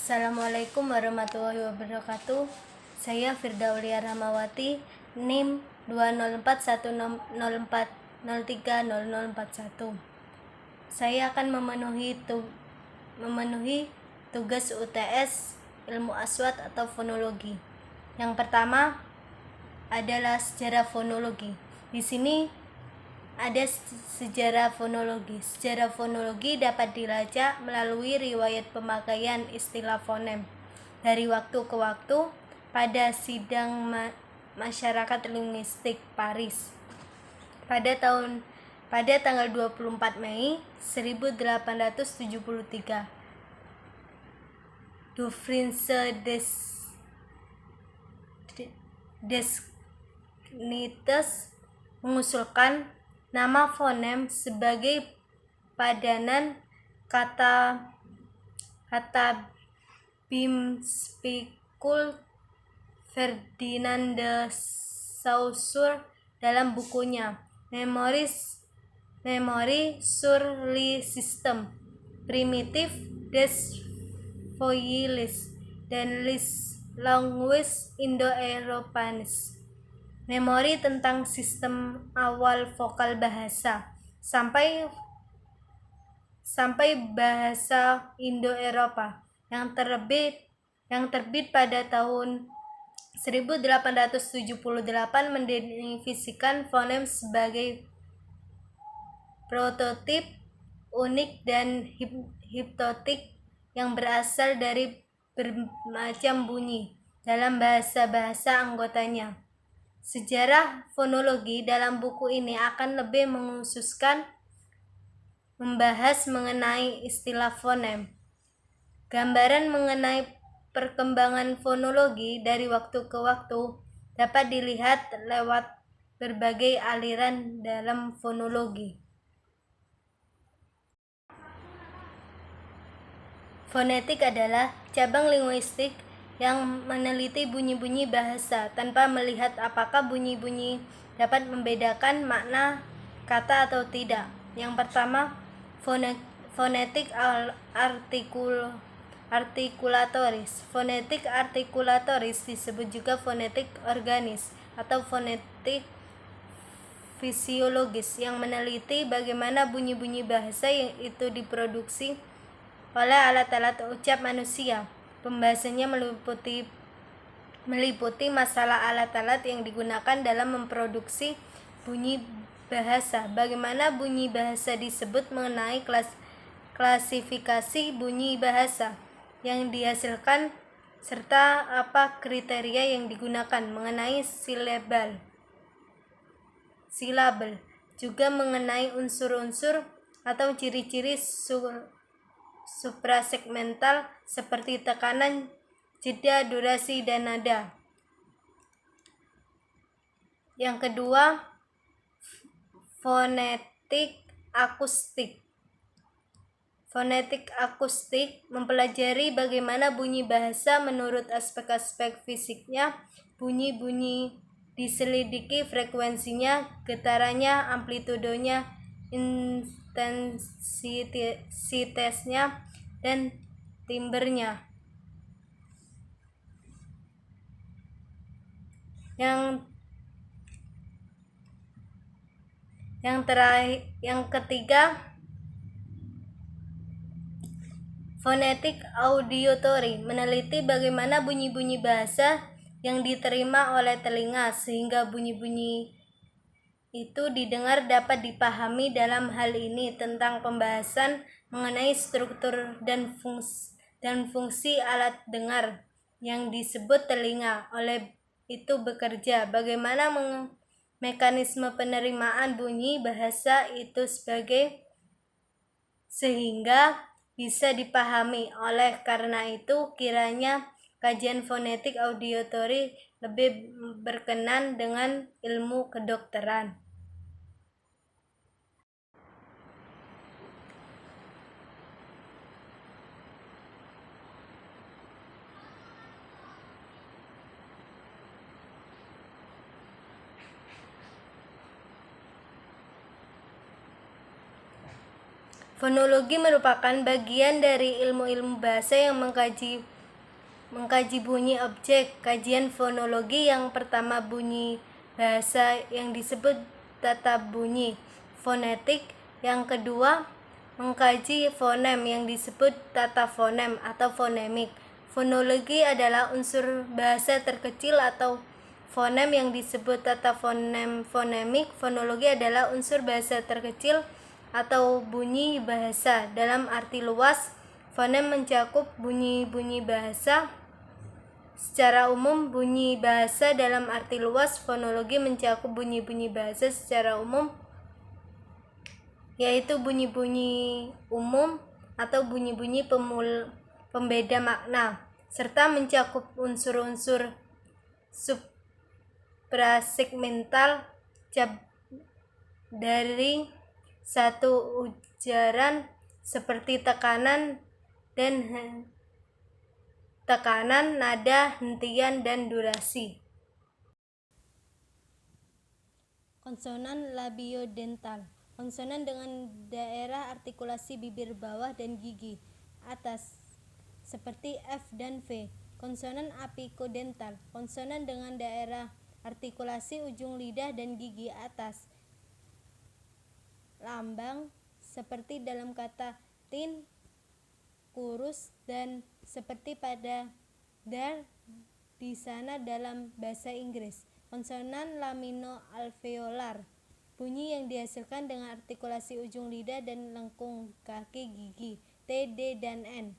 Assalamualaikum warahmatullahi wabarakatuh. Saya Firda Aulia Rahmawati, NIM 2041040300041. Saya akan memenuhi tugas UTS Ilmu Aswat atau fonologi. Yang pertama adalah sejarah fonologi. Di sini ada sejarah fonologi. Sejarah fonologi dapat dilacak melalui riwayat pemakaian istilah fonem dari waktu ke waktu pada sidang masyarakat linguistik Paris pada tanggal 24 Mei 1873. Dufresne Desnites mengusulkan nama fonem sebagai padanan kata bimspicul. Ferdinand de Saussure dalam bukunya Memoire sur le système primitif des voyelles dan les langues indo-européennes, memori tentang sistem awal vokal bahasa sampai bahasa Indo-Eropa yang terbit pada tahun 1878 mendefinisikan fonem sebagai prototip unik dan hipnotik yang berasal dari bermacam bunyi dalam bahasa-bahasa anggotanya. Sejarah fonologi dalam buku ini akan lebih mengkhususkan membahas mengenai istilah fonem. Gambaran mengenai perkembangan fonologi dari waktu ke waktu dapat dilihat lewat berbagai aliran dalam fonologi. Fonetik adalah cabang linguistik yang meneliti bunyi-bunyi bahasa tanpa melihat apakah bunyi-bunyi dapat membedakan makna kata atau tidak. Yang pertama, fonetik artikulatoris. Fonetik artikulatoris disebut juga fonetik organis atau fonetik fisiologis yang meneliti bagaimana bunyi-bunyi bahasa yang itu diproduksi oleh alat-alat ucap manusia. Pembahasannya meliputi masalah alat-alat yang digunakan dalam memproduksi bunyi bahasa, bagaimana bunyi bahasa disebut, mengenai klasifikasi bunyi bahasa yang dihasilkan, serta apa kriteria yang digunakan mengenai silabel, juga mengenai unsur-unsur atau ciri-ciri suprasegmental seperti tekanan, jeda, durasi, dan nada. Yang kedua, fonetik akustik. Fonetik akustik mempelajari bagaimana bunyi bahasa menurut aspek-aspek fisiknya. Bunyi-bunyi diselidiki frekuensinya, getarannya, amplitudonya, intensitasnya, dan timbernya. Yang ketiga, fonetik auditory meneliti bagaimana bunyi-bunyi bahasa yang diterima oleh telinga sehingga bunyi-bunyi itu didengar dapat dipahami. Dalam hal ini tentang pembahasan mengenai struktur dan fungsi alat dengar yang disebut telinga, oleh itu bekerja, bagaimana mekanisme penerimaan bunyi bahasa itu sehingga bisa dipahami. Oleh karena itu, kiranya kajian fonetik auditory lebih berkenan dengan ilmu kedokteran. Fonologi merupakan bagian dari ilmu-ilmu bahasa yang mengkaji bunyi objek. Kajian fonologi yang pertama bunyi bahasa yang disebut tata bunyi fonetik, yang kedua mengkaji fonem yang disebut tata fonem atau fonemik. Fonologi adalah unsur bahasa terkecil atau fonem yang disebut tata fonem fonemik. Fonologi adalah unsur bahasa terkecil atau bunyi bahasa. Dalam arti luas, fonem mencakup bunyi-bunyi bahasa. Secara umum, bunyi bahasa dalam arti luas, fonologi mencakup bunyi-bunyi bahasa secara umum, yaitu bunyi-bunyi umum atau bunyi-bunyi pembeda makna, serta mencakup unsur-unsur suprasegmental dari satu ujaran seperti tekanan, nada, hentian, dan durasi. Konsonan labiodental. Konsonan dengan daerah artikulasi bibir bawah dan gigi atas seperti F dan V. Konsonan apikodental. Konsonan dengan daerah artikulasi ujung lidah dan gigi atas. Lambang seperti dalam kata tin, kurus, dan seperti pada dar di sana dalam bahasa Inggris. Konsonan lamino-alveolar. Bunyi yang dihasilkan dengan artikulasi ujung lidah dan lengkung kaki gigi T, D, dan N.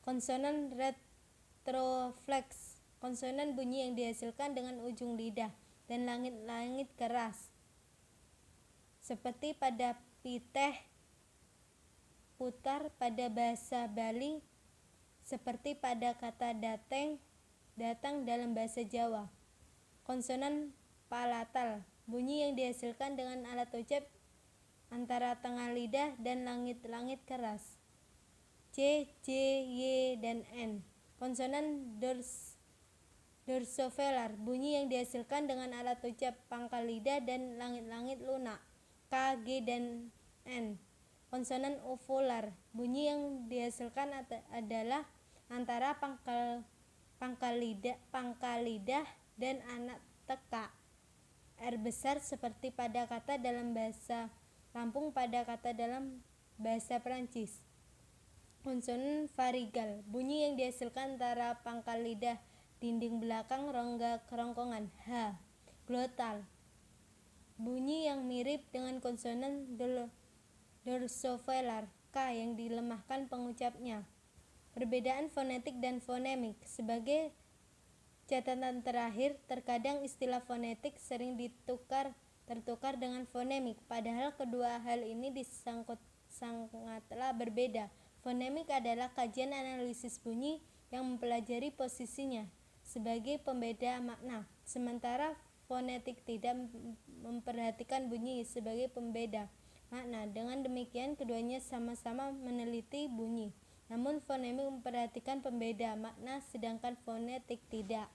Konsonan retroflex. Konsonan bunyi yang dihasilkan dengan ujung lidah dan langit-langit keras seperti pada piteh, putar pada bahasa Bali, seperti pada kata datang dalam bahasa Jawa. Konsonan palatal. Bunyi yang dihasilkan dengan alat ucap antara tengah lidah dan langit-langit keras. C, J, Y, dan N. Konsonan dorsovelar. Bunyi yang dihasilkan dengan alat ucap pangkal lidah dan langit-langit lunak. K, G, dan N. Konsonan ovular. Bunyi yang dihasilkan adalah antara pangkal lidah dan anak tekak. R besar seperti pada kata dalam bahasa Lampung pada kata dalam bahasa Perancis. Konsonan varigal. Bunyi yang dihasilkan antara pangkal lidah dinding belakang rongga kerongkongan. H. Glotal. Bunyi yang mirip dengan konsonan dorsovelar. K yang dilemahkan pengucapnya. Perbedaan fonetik dan fonemik. Sebagai catatan terakhir, terkadang istilah fonetik sering tertukar dengan fonemik, padahal kedua hal ini sangatlah berbeda. Fonemik adalah kajian analisis bunyi yang mempelajari posisinya sebagai pembeda makna, sementara fonetik tidak memperhatikan bunyi sebagai pembeda makna. Dengan demikian, keduanya sama-sama meneliti bunyi, namun fonemik memperhatikan pembeda makna sedangkan fonetik tidak.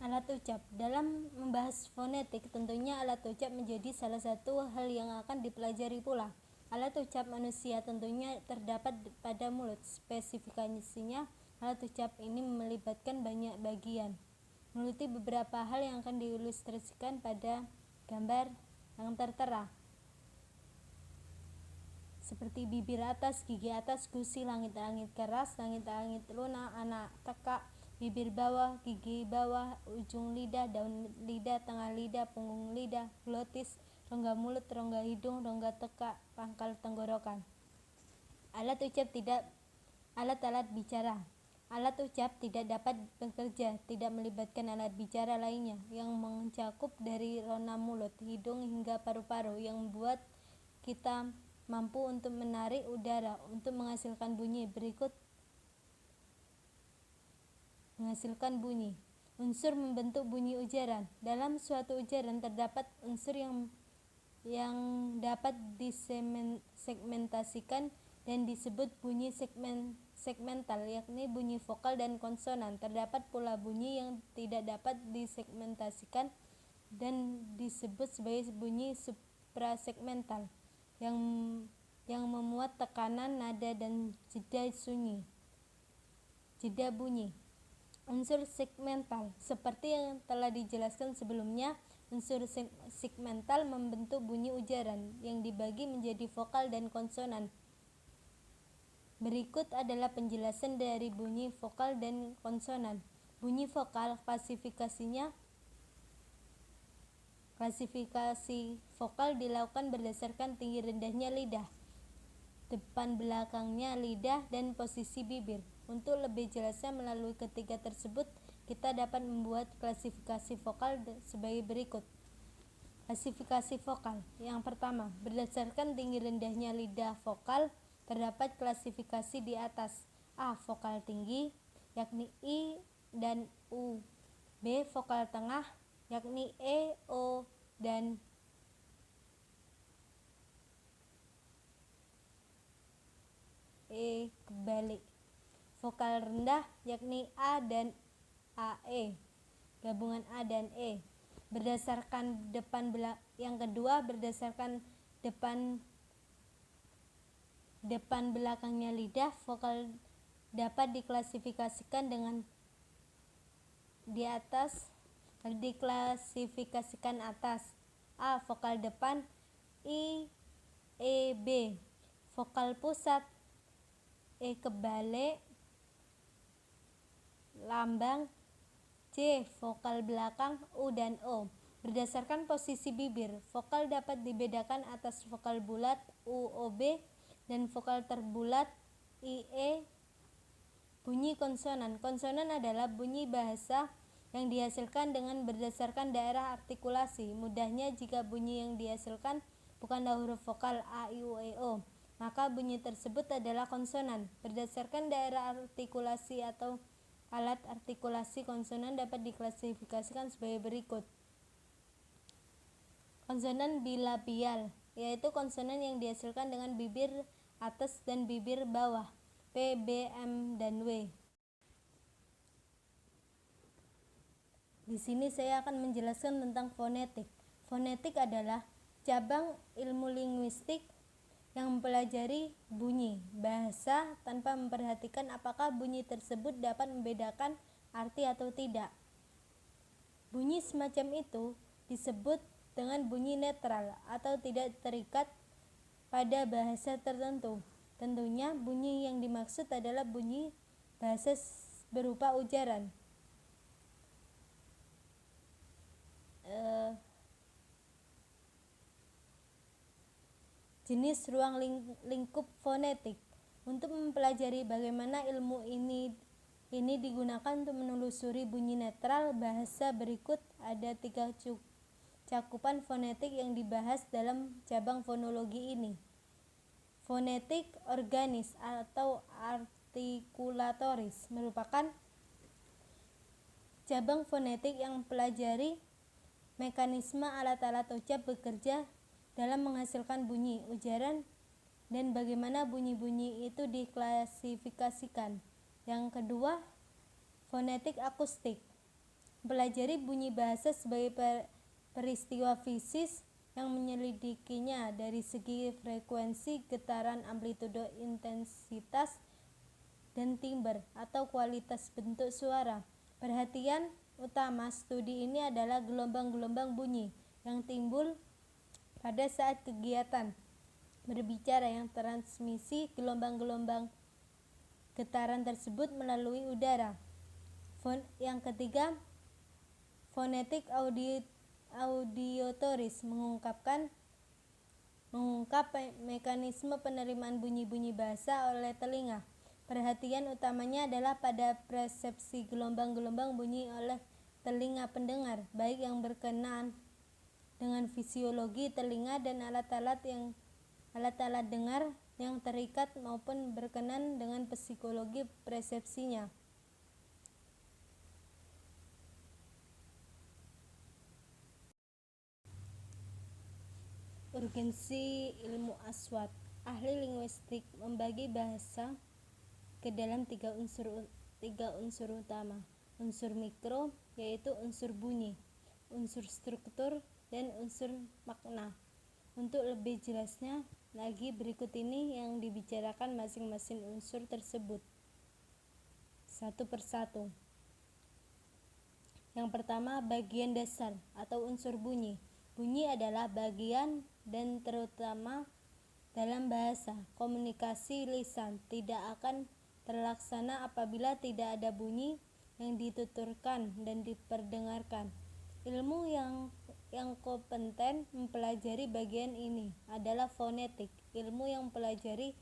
Alat ucap. Dalam membahas fonetik, tentunya alat ucap menjadi salah satu hal yang akan dipelajari pula. Alat ucap manusia tentunya terdapat pada mulut. Spesifikasinya, alat ucap ini melibatkan banyak bagian, meliputi beberapa hal yang akan diilustrasikan pada gambar yang tertera, seperti bibir atas, gigi atas, gusi, langit-langit keras, langit-langit lunak, anak tekak, bibir bawah, gigi bawah, ujung lidah, daun lidah, tengah lidah, punggung lidah, glotis, rongga mulut, rongga hidung, rongga tekak, pangkal tenggorokan. Alat bicara. Alat ucap tidak dapat bekerja tidak melibatkan alat bicara lainnya yang mencakup dari rona mulut, hidung hingga paru-paru yang membuat kita mampu untuk menarik udara untuk menghasilkan bunyi. Berikut menghasilkan bunyi. Unsur membentuk bunyi ujaran. Dalam suatu ujaran terdapat unsur yang dapat disegmentasikan dan disebut bunyi segmental, yakni bunyi vokal dan konsonan. Terdapat pula bunyi yang tidak dapat disegmentasikan dan disebut sebagai bunyi suprasegmental yang memuat tekanan, nada, dan jeda bunyi. Unsur segmental, seperti yang telah dijelaskan sebelumnya, unsur segmental membentuk bunyi ujaran yang dibagi menjadi vokal dan konsonan. Berikut adalah penjelasan dari bunyi vokal dan konsonan. Bunyi vokal, klasifikasi vokal dilakukan berdasarkan tinggi rendahnya lidah, depan belakangnya lidah, dan posisi bibir. Untuk lebih jelasnya melalui ketiga tersebut, kita dapat membuat klasifikasi vokal sebagai berikut. Klasifikasi vokal. Yang pertama, berdasarkan tinggi rendahnya lidah vokal, terdapat klasifikasi di atas. A. Vokal tinggi, yakni I dan U. B. Vokal tengah, yakni E, O, dan E kebalik. Vokal rendah, yakni A dan AE, gabungan A dan E. Berdasarkan yang kedua, berdasarkan depan belakangnya lidah, vokal dapat diklasifikasikan dengan diklasifikasikan atas. A. Vokal depan, I, E, B. Vokal pusat, E kebalik, lambang, C. Vokal belakang, U dan O. Berdasarkan posisi bibir, vokal dapat dibedakan atas vokal bulat, U, O, B, dan vokal terbulat, I, E. Bunyi konsonan. Konsonan adalah bunyi bahasa yang dihasilkan dengan berdasarkan daerah artikulasi. Mudahnya, jika bunyi yang dihasilkan bukanlah huruf vokal A, I, U, E, O, maka bunyi tersebut adalah konsonan. Berdasarkan daerah artikulasi atau alat artikulasi, konsonan dapat diklasifikasikan sebagai berikut. Konsonan bilabial, yaitu konsonan yang dihasilkan dengan bibir atas dan bibir bawah, P, B, M, dan W. Di sini saya akan menjelaskan tentang fonetik. Fonetik adalah cabang ilmu linguistik yang mempelajari bunyi bahasa tanpa memperhatikan apakah bunyi tersebut dapat membedakan arti atau tidak. Bunyi semacam itu disebut dengan bunyi netral atau tidak terikat pada bahasa tertentu. Tentunya bunyi yang dimaksud adalah bunyi bahasa berupa ujaran. Jenis ruang lingkup fonetik. Untuk mempelajari bagaimana ilmu ini digunakan untuk menelusuri bunyi netral bahasa, berikut ada 3 cakupan fonetik yang dibahas dalam cabang fonologi ini. Fonetik organis atau artikulatoris merupakan cabang fonetik yang mempelajari mekanisme alat-alat ucap bekerja dalam menghasilkan bunyi, ujaran, dan bagaimana bunyi-bunyi itu diklasifikasikan. Yang kedua, fonetik akustik, mempelajari bunyi bahasa sebagai peristiwa fisik yang menyelidikinya dari segi frekuensi, getaran, amplitudo, intensitas, dan timbre atau kualitas bentuk suara. Perhatian utama studi ini adalah gelombang-gelombang bunyi yang timbul pada saat kegiatan berbicara yang transmisi gelombang-gelombang getaran tersebut melalui udara. Yang ketiga, fonetik auditoris mengungkap mekanisme penerimaan bunyi-bunyi bahasa oleh telinga. Perhatian utamanya adalah pada persepsi gelombang-gelombang bunyi oleh telinga pendengar, baik yang berkenaan dengan fisiologi telinga dan alat-alat dengar yang terikat maupun berkenaan dengan psikologi persepsinya. Urgensi ilmu aswat. Ahli linguistik membagi bahasa ke dalam tiga unsur utama. Unsur mikro, yaitu unsur bunyi, unsur struktur, dan unsur makna. Untuk lebih jelasnya lagi, berikut ini yang dibicarakan masing-masing unsur tersebut satu persatu. Yang pertama, bagian dasar atau unsur bunyi. Bunyi adalah bagian dan terutama dalam bahasa. Komunikasi lisan tidak akan terlaksana apabila tidak ada bunyi yang dituturkan dan diperdengarkan. Ilmu yang kompeten mempelajari bagian ini adalah fonetik, ilmu yang mempelajari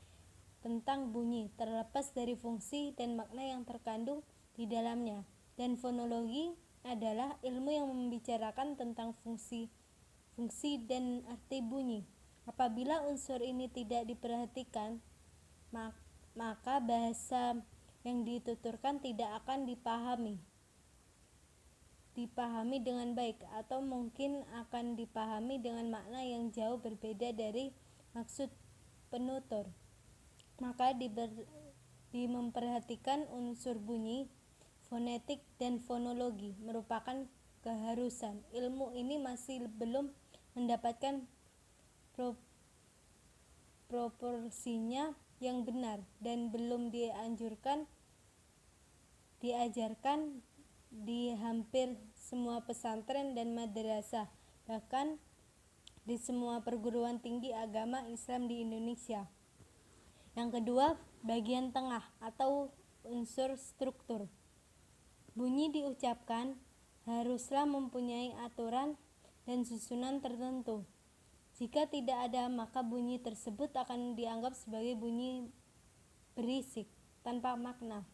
tentang bunyi terlepas dari fungsi dan makna yang terkandung di dalamnya. Dan fonologi adalah ilmu yang membicarakan tentang fungsi dan arti bunyi. Apabila unsur ini tidak diperhatikan, maka bahasa yang dituturkan tidak akan dipahami dengan baik, atau mungkin akan dipahami dengan makna yang jauh berbeda dari maksud penutur. Maka memperhatikan unsur bunyi, fonetik dan fonologi merupakan keharusan. Ilmu ini masih belum mendapatkan proporsinya yang benar dan belum diajarkan di hampir semua pesantren dan madrasah, bahkan di semua perguruan tinggi agama Islam di Indonesia. Yang kedua, bagian tengah atau unsur struktur. Bunyi diucapkan haruslah mempunyai aturan dan susunan tertentu. Jika tidak ada, maka bunyi tersebut akan dianggap sebagai bunyi berisik tanpa makna.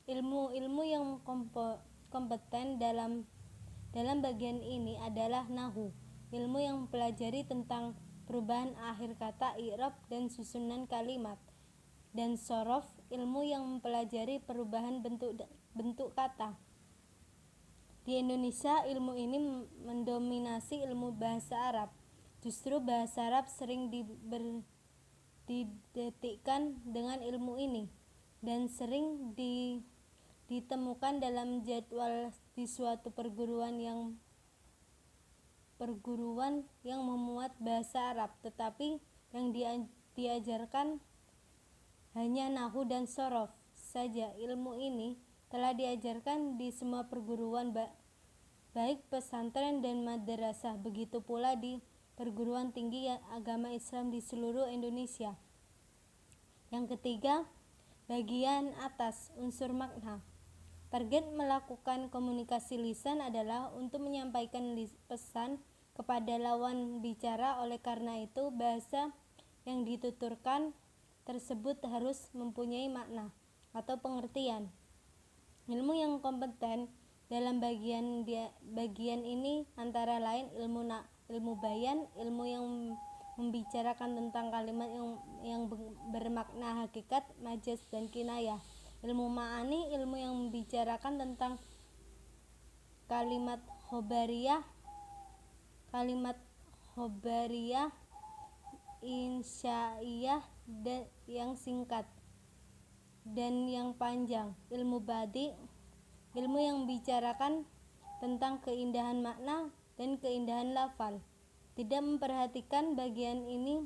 Ilmu yang kompeten dalam bagian ini adalah nahwu, ilmu yang mempelajari tentang perubahan akhir kata, i'rab dan susunan kalimat. Dan shorof, ilmu yang mempelajari perubahan bentuk kata. Di Indonesia, ilmu ini mendominasi ilmu bahasa Arab. Justru bahasa Arab sering didekatkan dengan ilmu ini dan sering ditemukan dalam jadwal di suatu perguruan yang memuat bahasa Arab, tetapi yang diajarkan hanya nahwu dan shorof saja. Ilmu ini telah diajarkan di semua perguruan, baik pesantren dan madrasah, begitu pula di perguruan tinggi agama Islam di seluruh Indonesia. Yang ketiga, bagian atas, unsur makna. Target melakukan komunikasi lisan adalah untuk menyampaikan pesan kepada lawan bicara. Oleh karena itu, bahasa yang dituturkan tersebut harus mempunyai makna atau pengertian. Ilmu yang kompeten dalam bagian ini antara lain ilmu bayan, ilmu yang membicarakan tentang kalimat yang bermakna hakikat, majaz dan kinayah. Ilmu ma'ani, ilmu yang membicarakan tentang kalimat khobariyah, insya'iyah dan yang singkat dan yang panjang. Ilmu badi, ilmu yang membicarakan tentang keindahan makna dan keindahan lafal. Tidak memperhatikan bagian ini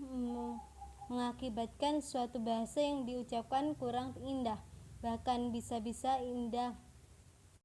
mengakibatkan suatu bahasa yang diucapkan kurang indah, bahkan bisa-bisa indah